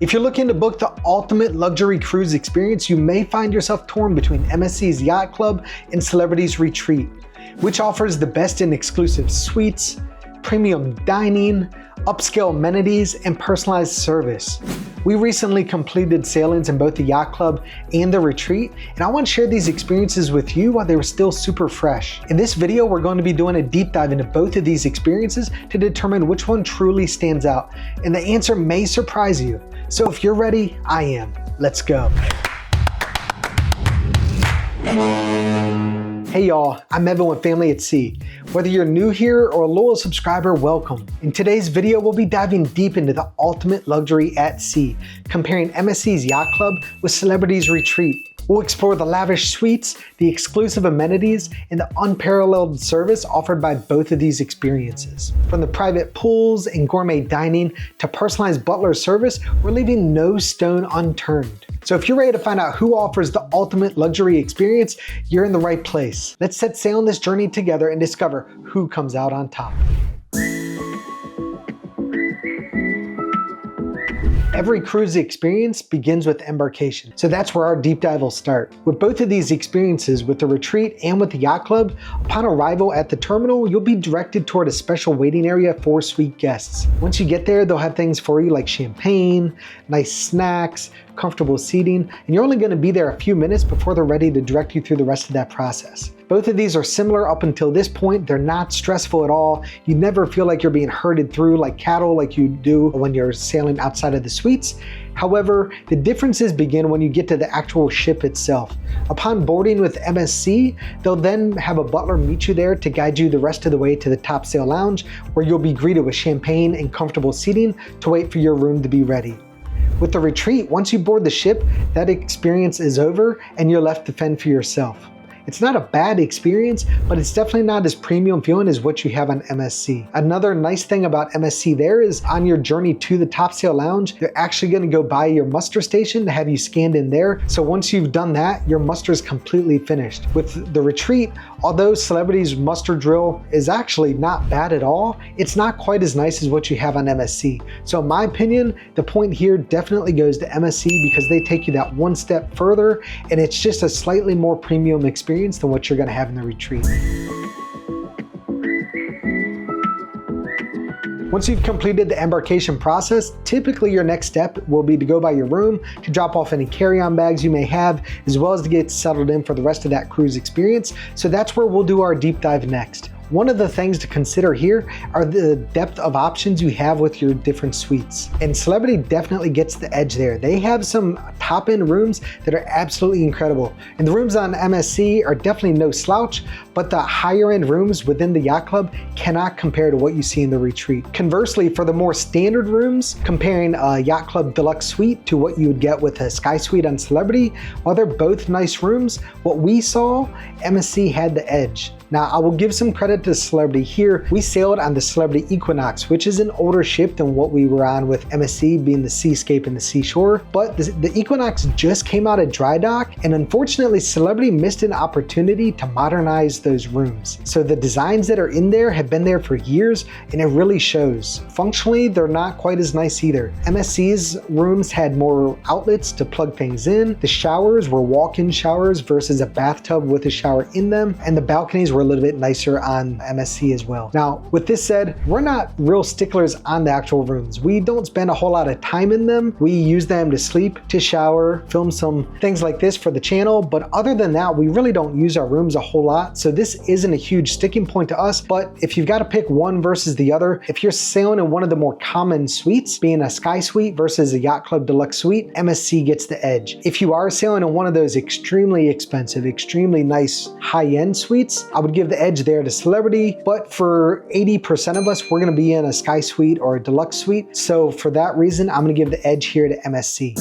If you're looking to book the ultimate luxury cruise experience, you may find yourself torn between MSC's Yacht Club and Celebrity's Retreat, which offers the best in exclusive suites, premium dining, upscale amenities, and personalized service. We recently completed sailings in both the Yacht Club and the Retreat, and I want to share these experiences with you while they were still super fresh. In this video, we're going to be doing a deep dive into both of these experiences to determine which one truly stands out, and the answer may surprise you. So if you're ready, I am. Let's go. Hey y'all, I'm Evan with Family at Sea. Whether you're new here or a loyal subscriber, welcome. In today's video, we'll be diving deep into the ultimate luxury at sea, comparing MSC's Yacht Club with Celebrity's Retreat. We'll explore the lavish suites, the exclusive amenities, and the unparalleled service offered by both of these experiences. From the private pools and gourmet dining to personalized butler service, we're leaving no stone unturned. So if you're ready to find out who offers the ultimate luxury experience, you're in the right place. Let's set sail on this journey together and discover who comes out on top. Every cruise experience begins with embarkation, so that's where our deep dive will start. With both of these experiences, with the Retreat and with the Yacht Club, upon arrival at the terminal, you'll be directed toward a special waiting area for suite guests. Once you get there, they'll have things for you like champagne, nice snacks, comfortable seating, and you're only going to be there a few minutes before they're ready to direct you through the rest of that process. Both of these are similar up until this point. They're not stressful at all. You never feel like you're being herded through like cattle like you do when you're sailing outside of the suites. However, the differences begin when you get to the actual ship itself. Upon boarding with MSC, they'll then have a butler meet you there to guide you the rest of the way to the top sail lounge, where you'll be greeted with champagne and comfortable seating to wait for your room to be ready. With the Retreat, once you board the ship, that experience is over and you're left to fend for yourself. It's not a bad experience, but it's definitely not as premium feeling as what you have on MSC. Another nice thing about MSC there is on your journey to the top sail lounge, they're actually going to go by your muster station to have you scanned in there. So once you've done that, your muster is completely finished. With the Retreat, although Celebrity's muster drill is actually not bad at all, it's not quite as nice as what you have on MSC. So in my opinion, the point here definitely goes to MSC because they take you that one step further, and it's just a slightly more premium experience than what you're going to have in the Retreat. Once you've completed the embarkation process, typically your next step will be to go by your room to drop off any carry-on bags you may have, as well as to get settled in for the rest of that cruise experience. So that's where we'll do our deep dive next. One of the things to consider here are the depth of options you have with your different suites. And Celebrity definitely gets the edge there. They have some top-end rooms that are absolutely incredible. And the rooms on MSC are definitely no slouch, but the higher-end rooms within the Yacht Club cannot compare to what you see in the Retreat. Conversely, for the more standard rooms, comparing a Yacht Club Deluxe Suite to what you would get with a Sky Suite on Celebrity, while they're both nice rooms, what we saw, MSC had the edge. Now, I will give some credit to Celebrity here. We sailed on the Celebrity Equinox, which is an older ship than what we were on with MSC, being the Seascape and the Seashore. But the Equinox just came out of dry dock, and unfortunately, Celebrity missed an opportunity to modernize those rooms. So the designs that are in there have been there for years, and it really shows. Functionally, they're not quite as nice either. MSC's rooms had more outlets to plug things in. The showers were walk-in showers versus a bathtub with a shower in them, and the balconies were a little bit nicer on MSC as well. Now, with this said, we're not real sticklers on the actual rooms. We don't spend a whole lot of time in them. We use them to sleep, to shower, film some things like this for the channel, but other than that, we really don't use our rooms a whole lot. So this isn't a huge sticking point to us, but if you've got to pick one versus the other, if you're sailing in one of the more common suites, being a Sky Suite versus a Yacht Club Deluxe Suite, MSC gets the edge. If you are sailing in one of those extremely expensive, extremely nice high-end suites, I would give the edge there to Celebrity, but for 80% of us, we're going to be in a Sky Suite or a Deluxe Suite. So for that reason, I'm going to give the edge here to MSC.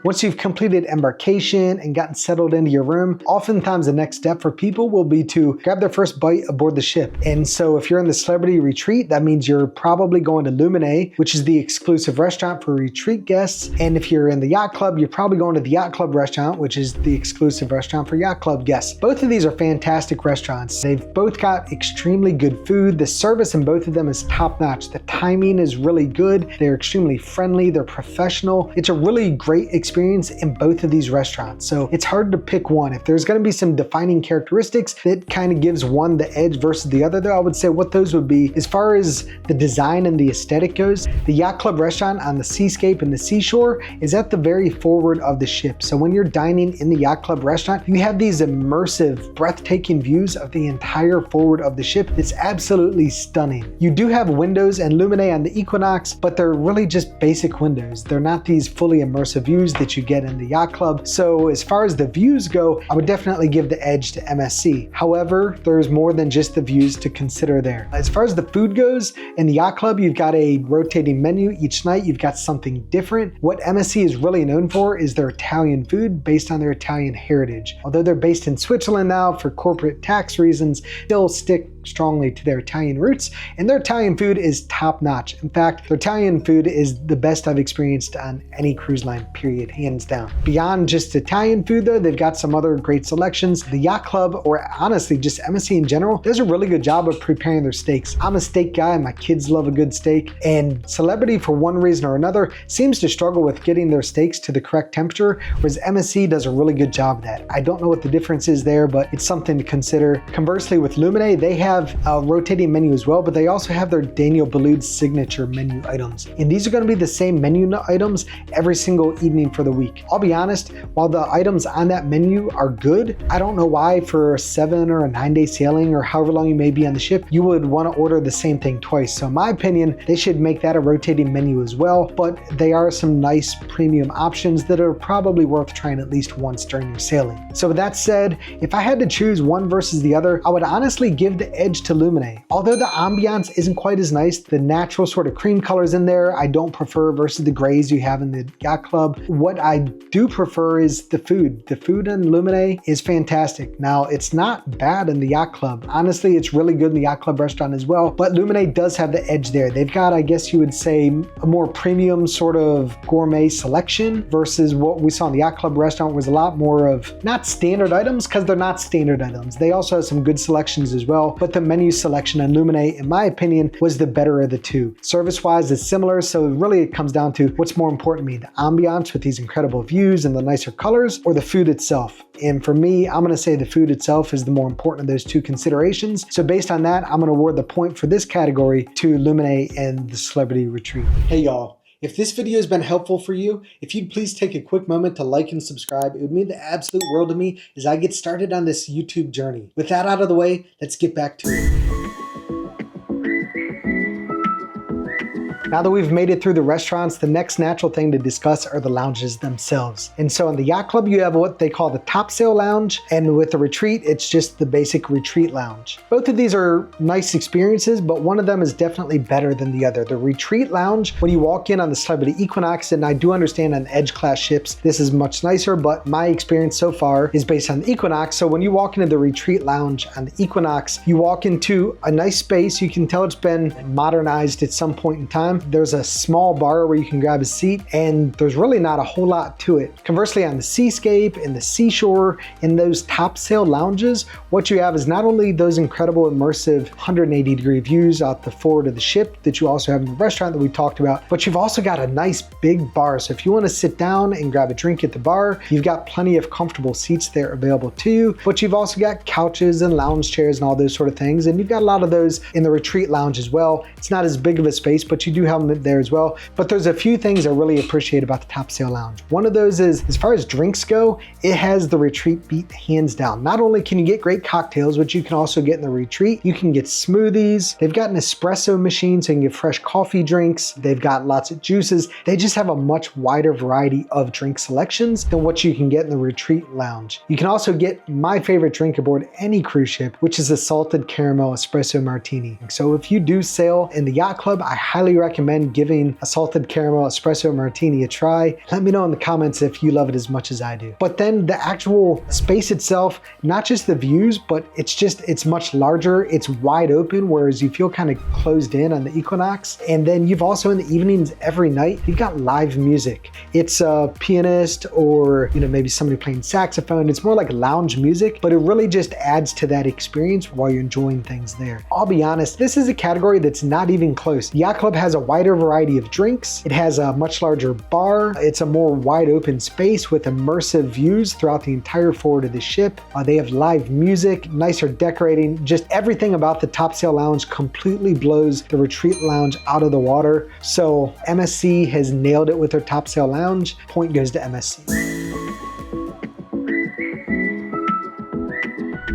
Once you've completed embarkation and gotten settled into your room, oftentimes the next step for people will be to grab their first bite aboard the ship. And so if you're in the celebrity retreat, that means you're probably going to Luminae, which is the exclusive restaurant for retreat guests. And if you're in the yacht club, you're probably going to the Yacht Club restaurant, which is the exclusive restaurant for yacht club guests. Both of these are fantastic restaurants. They've both got extremely good food. The service in both of them is top notch. The timing is really good. They're extremely friendly. They're professional. It's a really great experience in both of these restaurants. So it's hard to pick one. If there's going to be some defining characteristics that kind of gives one the edge versus the other, though, I would say what those would be, as far as the design and the aesthetic goes, the Yacht Club restaurant on the seascape and the seashore is at the very forward of the ship. So when you're dining in the Yacht Club restaurant, you have these immersive, breathtaking views of the entire forward of the ship. It's absolutely stunning. You do have windows and Luminae on the Equinox, but they're really just basic windows. They're not these fully immersive views that you get in the Yacht Club. So as far as the views go, I would definitely give the edge to MSC. However, there's more than just the views to consider there. As far as the food goes, in the Yacht Club, you've got a rotating menu. Each night, you've got something different. What MSC is really known for is their Italian food based on their Italian heritage. Although they're based in Switzerland now for corporate tax reasons, they'll stick strongly to their Italian roots, and their Italian food is top notch. In fact, their Italian food is the best I've experienced on any cruise line, period, hands down. Beyond just Italian food though, they've got some other great selections. The Yacht Club, or honestly just MSC in general, does a really good job of preparing their steaks. I'm a steak guy, my kids love a good steak, and Celebrity, for one reason or another, seems to struggle with getting their steaks to the correct temperature, whereas MSC does a really good job of that. I don't know what the difference is there, but it's something to consider. Conversely, with Luminae, they have a rotating menu as well, but they also have their Daniel Boulud's signature menu items. And these are going to be the same menu items every single evening for the week. I'll be honest, while the items on that menu are good, I don't know why for a 7 or a 9-day sailing or however long you may be on the ship, you would want to order the same thing twice. So in my opinion, they should make that a rotating menu as well, but they are some nice premium options that are probably worth trying at least once during your sailing. So with that said, if I had to choose one versus the other, I would honestly give the edge to Luminae. Although the ambiance isn't quite as nice, the natural sort of cream colors in there I don't prefer versus the grays you have in the Yacht Club. What I do prefer is the food. The food in Luminae is fantastic. Now, it's not bad in the Yacht Club. Honestly, it's really good in the Yacht Club restaurant as well, but Luminae does have the edge there. They've got, I guess you would say, a more premium sort of gourmet selection versus what we saw in the Yacht Club restaurant was a lot more of not standard items, because they're not standard items. They also have some good selections as well, but the menu selection on Luminae, in my opinion, was the better of the two. Service-wise, it's similar, so really it comes down to what's more important to me, the ambiance with these incredible views and the nicer colors, or the food itself. And for me, I'm gonna say the food itself is the more important of those two considerations. So based on that, I'm gonna award the point for this category to Luminae and the Celebrity Retreat. Hey y'all. If this video has been helpful for you, if you'd please take a quick moment to like and subscribe, it would mean the absolute world to me as I get started on this YouTube journey. With that out of the way, let's get back to it. Now that we've made it through the restaurants, the next natural thing to discuss are the lounges themselves. And so in the Yacht Club, you have what they call the Top Sail Lounge, and with the Retreat, it's just the basic Retreat Lounge. Both of these are nice experiences, but one of them is definitely better than the other. The Retreat Lounge, when you walk in on the Celebrity Equinox, and I do understand on Edge class ships, this is much nicer, but my experience so far is based on the Equinox. So when you walk into the Retreat Lounge on the Equinox, you walk into a nice space. You can tell it's been modernized at some point in time. There's a small bar where you can grab a seat, and there's really not a whole lot to it. Conversely, on the seascape and the seashore, in those top sail lounges, what you have is not only those incredible immersive 180-degree views out the forward of the ship that you also have in the restaurant that we talked about, but you've also got a nice big bar. So if you want to sit down and grab a drink at the bar, you've got plenty of comfortable seats there available to you, but you've also got couches and lounge chairs and all those sort of things, and you've got a lot of those in the Retreat Lounge as well. It's not as big of a space, but you do have them there as well. But there's a few things I really appreciate about the Top Sail Lounge. One of those is, as far as drinks go, it has the Retreat beat hands down. Not only can you get great cocktails, which you can also get in the Retreat, you can get smoothies. They've got an espresso machine so you can get fresh coffee drinks. They've got lots of juices. They just have a much wider variety of drink selections than what you can get in the Retreat Lounge. You can also get my favorite drink aboard any cruise ship, which is a salted caramel espresso martini. So if you do sail in the Yacht Club, I highly recommend recommend giving a salted caramel espresso martini a try. Let me know in the comments if you love it as much as I do. But then the actual space itself, not just the views, but it's much larger. It's wide open, whereas you feel kind of closed in on the Equinox. And then you've also in the evenings every night, you've got live music. It's a pianist or maybe somebody playing saxophone. It's more like lounge music, but it really just adds to that experience while you're enjoying things there. I'll be honest, this is a category that's not even close. Yacht Club has a wider variety of drinks. It has a much larger bar. It's a more wide open space with immersive views throughout the entire forward of the ship. They have live music, nicer decorating, just everything about the Topsail Lounge completely blows the Retreat Lounge out of the water. So MSC has nailed it with their Topsail Lounge. Point goes to MSC.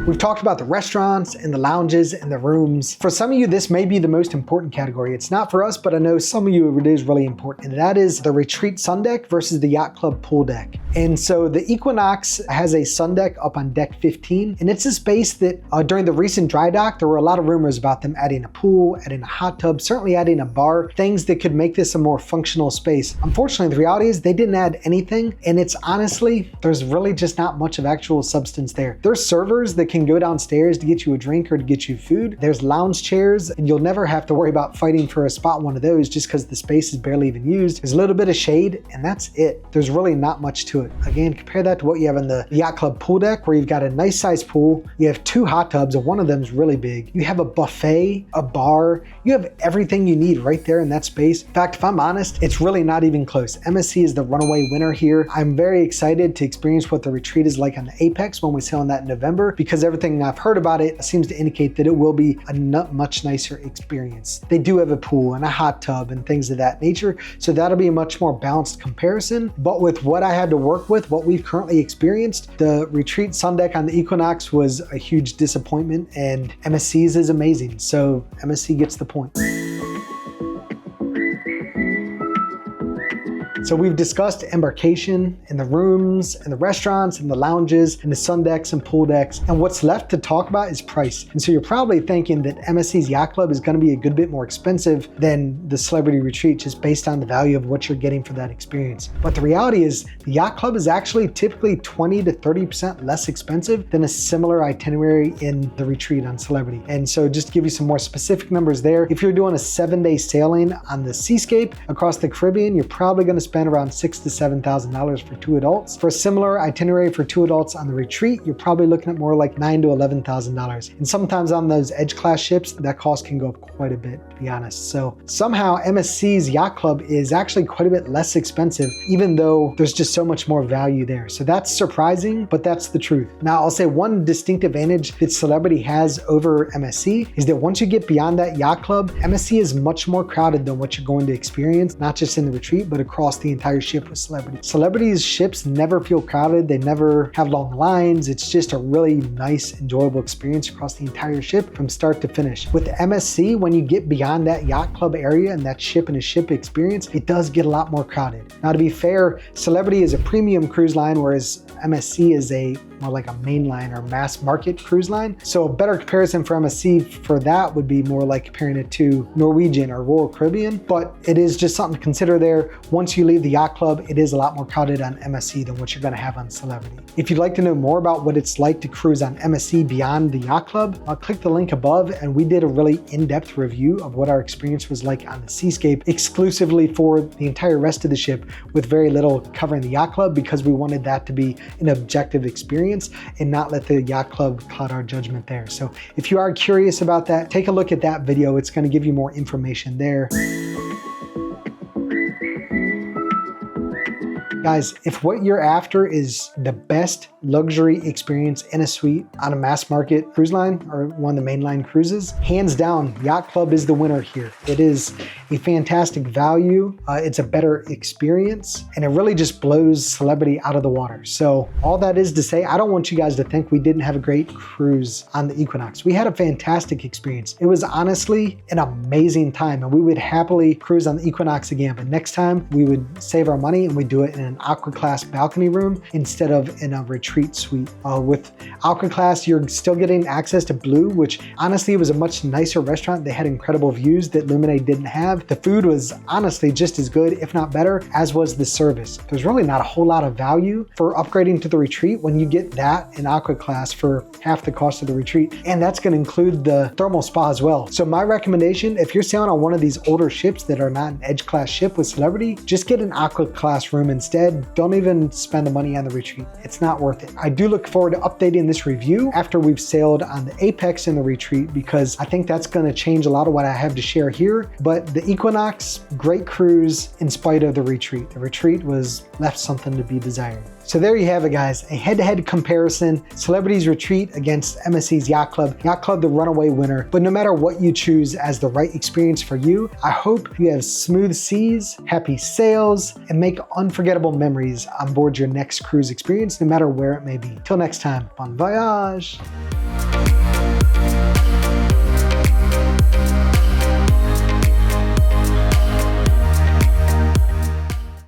We've talked about the restaurants and the lounges and the rooms. For some of you, this may be the most important category. It's not for us, but I know some of you it is really important. And that is the Retreat Sundeck versus the Yacht Club pool deck. And so the Equinox has a Sundeck up on deck 15. And it's a space that during the recent dry dock, there were a lot of rumors about them adding a pool, adding a hot tub, certainly adding a bar, things that could make this a more functional space. Unfortunately, the reality is they didn't add anything. And it's honestly, there's really just not much of actual substance there. There's servers that can go downstairs to get you a drink or to get you food. There's lounge chairs, and you'll never have to worry about fighting for a spot in one of those just because the space is barely even used. There's a little bit of shade, and that's it. There's really not much to it. Again, compare that to what you have in the Yacht Club pool deck, where you've got a nice sized pool. You have 2 hot tubs, and one of them is really big. You have a buffet, a bar. You have everything you need right there in that space. In fact, if I'm honest, it's really not even close. MSC is the runaway winner here. I'm very excited to experience what the retreat is like on the Apex when we sail on that in November, because everything I've heard about it seems to indicate that it will be a much nicer experience. They do have a pool and a hot tub and things of that nature, so that'll be a much more balanced comparison. But with what I had to work with, what we've currently experienced, the Retreat Sundeck on the Equinox was a huge disappointment, and MSC's is amazing, so MSC gets the point. So we've discussed Embarkation and the rooms and the restaurants and the lounges and the sun decks and pool decks. And what's left to talk about is price. And so you're probably thinking that MSC's Yacht Club is going to be a good bit more expensive than the Celebrity Retreat just based on the value of what you're getting for that experience. But the reality is the Yacht Club is actually typically 20 to 30% less expensive than a similar itinerary in the Retreat on Celebrity. And so just to give you some more specific numbers there, if you're doing a 7-day sailing on the Seascape across the Caribbean, you're probably going to spend around $6,000 to $7,000 for 2 adults. For a similar itinerary for 2 adults on the Retreat, you're probably looking at more like $9,000 to $11,000. And sometimes on those Edge class ships, that cost can go up quite a bit, to be honest. So somehow MSC's Yacht Club is actually quite a bit less expensive, even though there's just so much more value there. So that's surprising, but that's the truth. Now I'll say one distinct advantage that Celebrity has over MSC is that once you get beyond that Yacht Club, MSC is much more crowded than what you're going to experience, not just in the Retreat, but across the entire ship with Celebrity. Celebrity's ships never feel crowded. They never have long lines. It's just a really nice, enjoyable experience across the entire ship from start to finish. With MSC, when you get beyond that Yacht Club area and that ship and a ship experience, it does get a lot more crowded. Now, to be fair, Celebrity is a premium cruise line, whereas MSC is more like a mainline or mass market cruise line. So a better comparison for MSC for that would be more like comparing it to Norwegian or Royal Caribbean, but it is just something to consider there. Once you leave the Yacht Club, it is a lot more crowded on MSC than what you're gonna have on Celebrity. If you'd like to know more about what it's like to cruise on MSC beyond the Yacht Club, I'll click the link above, and we did a really in-depth review of what our experience was like on the Seascape exclusively for the entire rest of the ship, with very little covering the Yacht Club, because we wanted that to be an objective experience and not let the Yacht Club cloud our judgment there. So if you are curious about that, take a look at that video. It's going to give you more information there. Guys, if what you're after is the best luxury experience in a suite on a mass market cruise line or one of the mainline cruises, hands down, Yacht Club is the winner here. It is a fantastic value. It's a better experience, and it really just blows Celebrity out of the water. So all that is to say, I don't want you guys to think we didn't have a great cruise on the Equinox. We had a fantastic experience. It was honestly an amazing time, and we would happily cruise on the Equinox again. But next time we would save our money and we do it in an Aqua class balcony room instead of in a retreat retreat suite. With Alcra class, you're still getting access to Blue, which honestly was a much nicer restaurant. They had incredible views that Lumine didn't have. The food was honestly just as good, if not better, as was the service. There's really not a whole lot of value for upgrading to the retreat when you get that in Aqua class for half the cost of the retreat. And that's gonna include the thermal spa as well. So my recommendation, if you're sailing on one of these older ships that are not an Edge class ship with Celebrity, just get an Aqua class room instead. Don't even spend the money on the retreat. It's not worth it. I do look forward to updating this review after we've sailed on the Apex and the retreat, because I think that's gonna change a lot of what I have to share here. But the Equinox, great cruise in spite of the retreat. The retreat was left something to be desired. So there you have it, guys, a head-to-head comparison, Celebrity's Retreat against MSC's Yacht Club. Yacht Club, the runaway winner. But no matter what you choose as the right experience for you, I hope you have smooth seas, happy sails, and make unforgettable memories on board your next cruise experience, no matter where it may be. Till next time, bon voyage.